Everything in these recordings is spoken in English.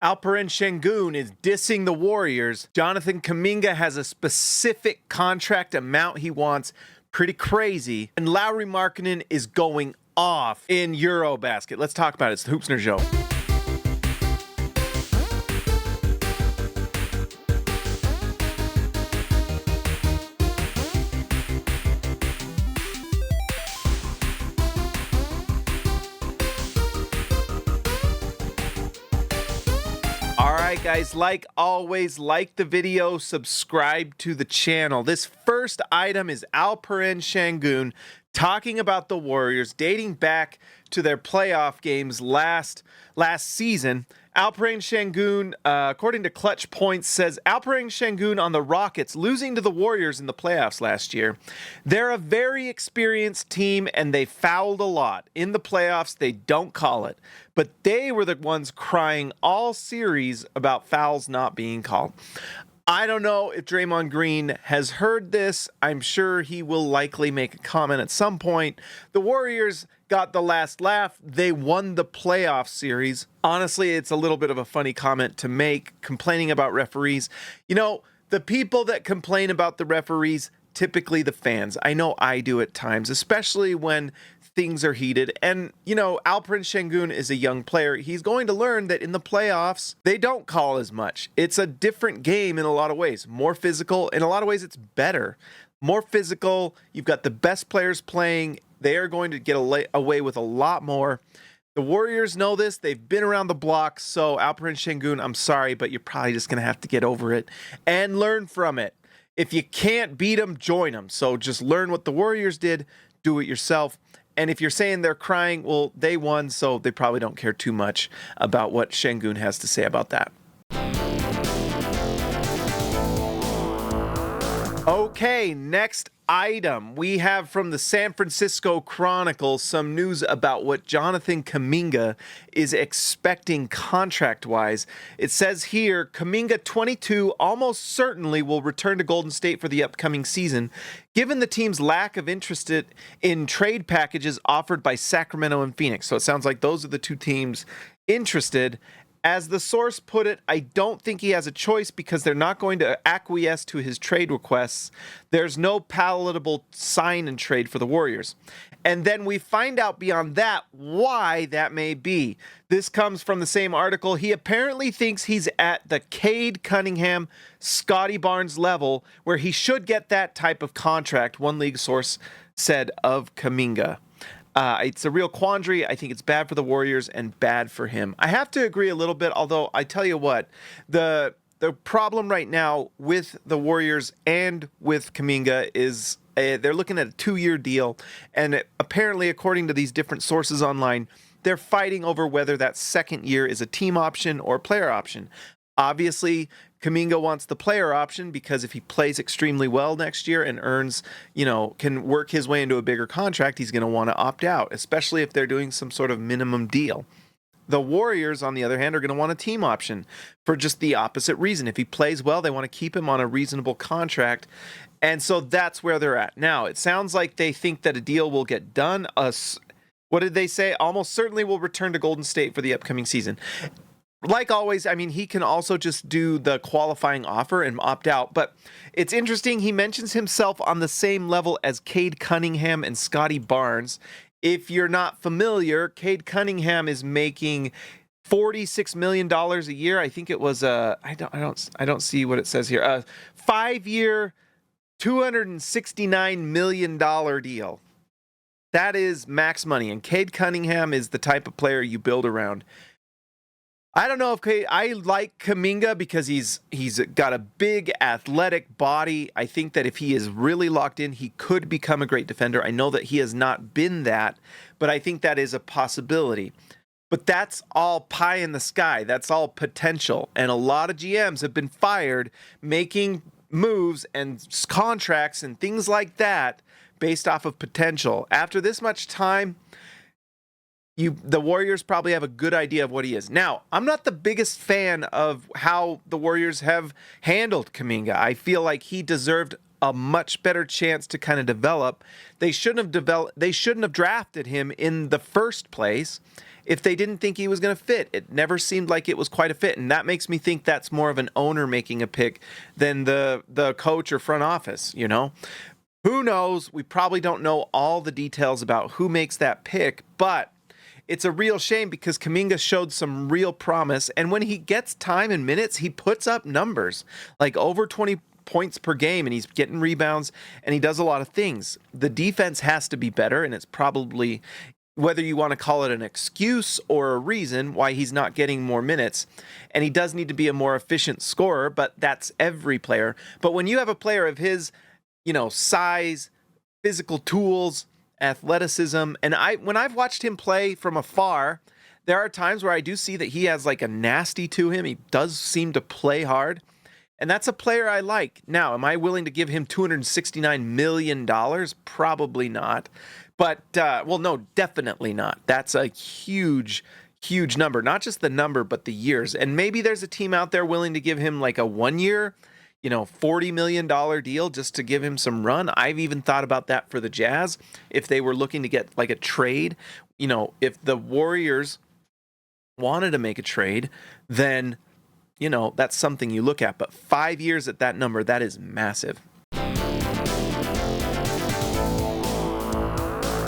Alperen Sengun is dissing the Warriors. Jonathan Kuminga has a specific contract amount he wants. Pretty crazy. And Lauri Markkanen is going off in EuroBasket. Let's talk about it. It's the Hoopsner Show. Alright guys, like always, like the video, subscribe to the channel. This first item is Alperen Sengun talking about the Warriors dating back to their playoff games last season. Alperen Sengun, according to Clutch Points, says Alperen Sengun on the Rockets losing to the Warriors in the playoffs last year. They're a very experienced team and they fouled a lot. In the playoffs, they don't call it. But they were the ones crying all series about fouls not being called. I don't know if Draymond Green has heard this. I'm sure he will likely make a comment at some point. The Warriors got the last laugh. They won the playoff series. Honestly, it's a little bit of a funny comment to make, complaining about referees. You know, the people that complain about the referees, typically the fans. I know I do at times, especially when things are heated. And, you know, Alperen Sengun is a young player. He's going to learn that in the playoffs, they don't call as much. It's a different game in a lot of ways. More physical. In a lot of ways, it's better. More physical. You've got the best players playing. They are going to get away with a lot more. The Warriors know this. They've been around the block. So, Alperen Sengun, I'm sorry, but you're probably just going to have to get over it and learn from it. If you can't beat them, join them. So, just learn what the Warriors did. Do it yourself. And if you're saying they're crying, well, they won, so they probably don't care too much about what Sengun has to say about that. Okay, next item. We have from the San Francisco Chronicle some news about what Jonathan Kuminga is expecting contract-wise. It says here, Kuminga, 22, almost certainly will return to Golden State for the upcoming season, given the team's lack of interest in trade packages offered by Sacramento and Phoenix. So it sounds like those are the two teams interested. As the source put it, I don't think he has a choice because they're not going to acquiesce to his trade requests. There's no palatable sign and trade for the Warriors. And then we find out beyond that why that may be. This comes from the same article. He apparently thinks he's at the Cade Cunningham, Scotty Barnes level where he should get that type of contract, one league source said of Kuminga. It's a real quandary. I think it's bad for the Warriors and bad for him. I have to agree a little bit, although I tell you what, the problem right now with the Warriors and with Kuminga is they're looking at a 2-year deal, and apparently, according to these different sources online, they're fighting over whether that second year is a team option or player option. Obviously, Kuminga wants the player option because if he plays extremely well next year and earns, can work his way into a bigger contract, he's going to want to opt out, especially if they're doing some sort of minimum deal. The Warriors, on the other hand, are going to want a team option for just the opposite reason. If he plays well, they want to keep him on a reasonable contract. And so that's where they're at. Now, it sounds like they think that a deal will get done. What did they say? Almost certainly will return to Golden State for the upcoming season. Like always, I mean, he can also just do the qualifying offer and opt out. But it's interesting, he mentions himself on the same level as Cade Cunningham and Scotty Barnes. If you're not familiar, Cade Cunningham is making $46 million a year. I think it was I don't see what it says here. A 5-year, $269 million deal. That is max money. And Cade Cunningham is the type of player you build around. I don't know if I like Kuminga because he's got a big athletic body. I think that if he is really locked in, he could become a great defender. I know that he has not been that, but I think that is a possibility. But that's all pie in the sky. That's all potential. And a lot of GMs have been fired making moves and contracts and things like that based off of potential. After this much time, the Warriors probably have a good idea of what he is. Now, I'm not the biggest fan of how the Warriors have handled Kuminga. I feel like he deserved a much better chance to kind of develop. They shouldn't have drafted him in the first place. if they didn't think he was going to fit. It never seemed like it was quite a fit, and that makes me think that's more of an owner making a pick than the coach or front office, you know? Who knows? We probably don't know all the details about who makes that pick, but it's a real shame because Kuminga showed some real promise, and when he gets time and minutes, he puts up numbers like over 20 points per game, and he's getting rebounds, and he does a lot of things. The defense has to be better, and it's probably, whether you want to call it an excuse or a reason why he's not getting more minutes, and he does need to be a more efficient scorer, but that's every player. But when you have a player of his, size, physical tools, athleticism, and when I've watched him play from afar, there are times where I do see that he has like a nasty to him. He does seem to play hard, and that's a player I like. Now, am I willing to give him $269 million? Probably not. But, no, definitely not. That's a huge, huge number. Not just the number, but the years. And maybe there's a team out there willing to give him like a 1 year, $40 million deal just to give him some run. I've even thought about that for the Jazz. If they were looking to get like a trade, if the Warriors wanted to make a trade, then, that's something you look at. But 5 years at that number, that is massive.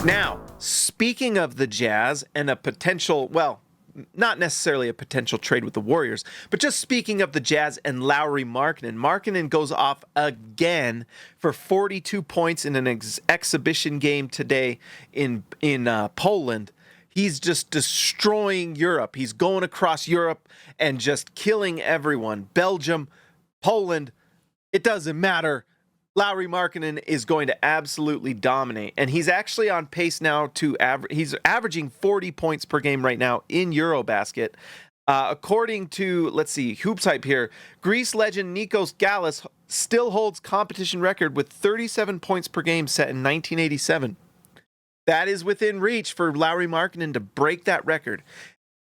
Now, speaking of the Jazz and a potential, not necessarily a potential trade with the Warriors, but just speaking of the Jazz and Lauri Markkanen. Markkanen goes off again for 42 points in an exhibition game today in Poland. He's just destroying Europe. He's going across Europe and just killing everyone. Belgium, Poland, it doesn't matter. Lauri Markkanen is going to absolutely dominate, and he's actually on pace now to he's averaging 40 points per game right now in EuroBasket. According to, let's see, Hoops Hype here, Greece legend Nikos Gallus still holds competition record with 37 points per game set in 1987. That is within reach for Lauri Markkanen to break that record.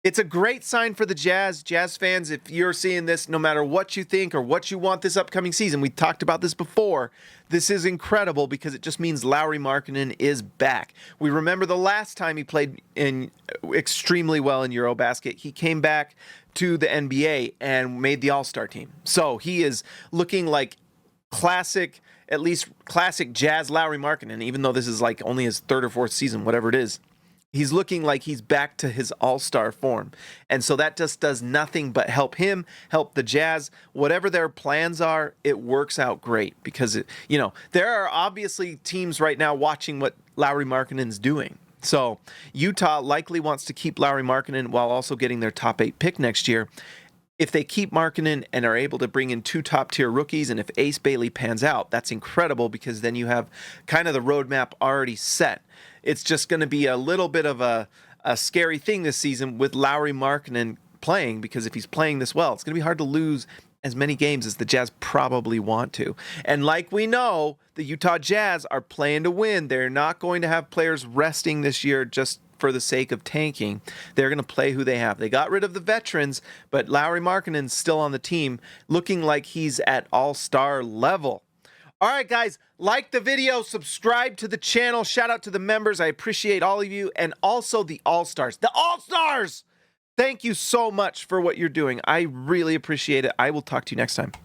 It's a great sign for the Jazz. Jazz fans, if you're seeing this, no matter what you think or what you want this upcoming season, we talked about this before, this is incredible because it just means Lauri Markkanen is back. We remember the last time he played extremely well in EuroBasket. He came back to the NBA and made the All-Star team. So he is looking like classic, at least classic Jazz Lauri Markkanen, even though this is like only his third or fourth season, whatever it is. He's looking like he's back to his all-star form. And so that just does nothing but help him, help the Jazz. Whatever their plans are, it works out great because, there are obviously teams right now watching what Lauri Markkanen's doing. So Utah likely wants to keep Lauri Markkanen while also getting their top 8 pick next year. If they keep Markkanen and are able to bring in 2 top-tier rookies, and if Ace Bailey pans out, that's incredible because then you have kind of the roadmap already set. It's just going to be a little bit of a scary thing this season with Lauri Markkanen playing because if he's playing this well, it's going to be hard to lose as many games as the Jazz probably want to. And like we know, the Utah Jazz are playing to win. They're not going to have players resting this year just for the sake of tanking. They're going to play who they have. They got rid of the veterans, but Lauri Markkanen's still on the team, looking like he's at all-star level. All right, guys, like the video, subscribe to the channel. Shout out to the members. I appreciate all of you, and also the All-Stars. The All-Stars! Thank you so much for what you're doing. I really appreciate it. I will talk to you next time.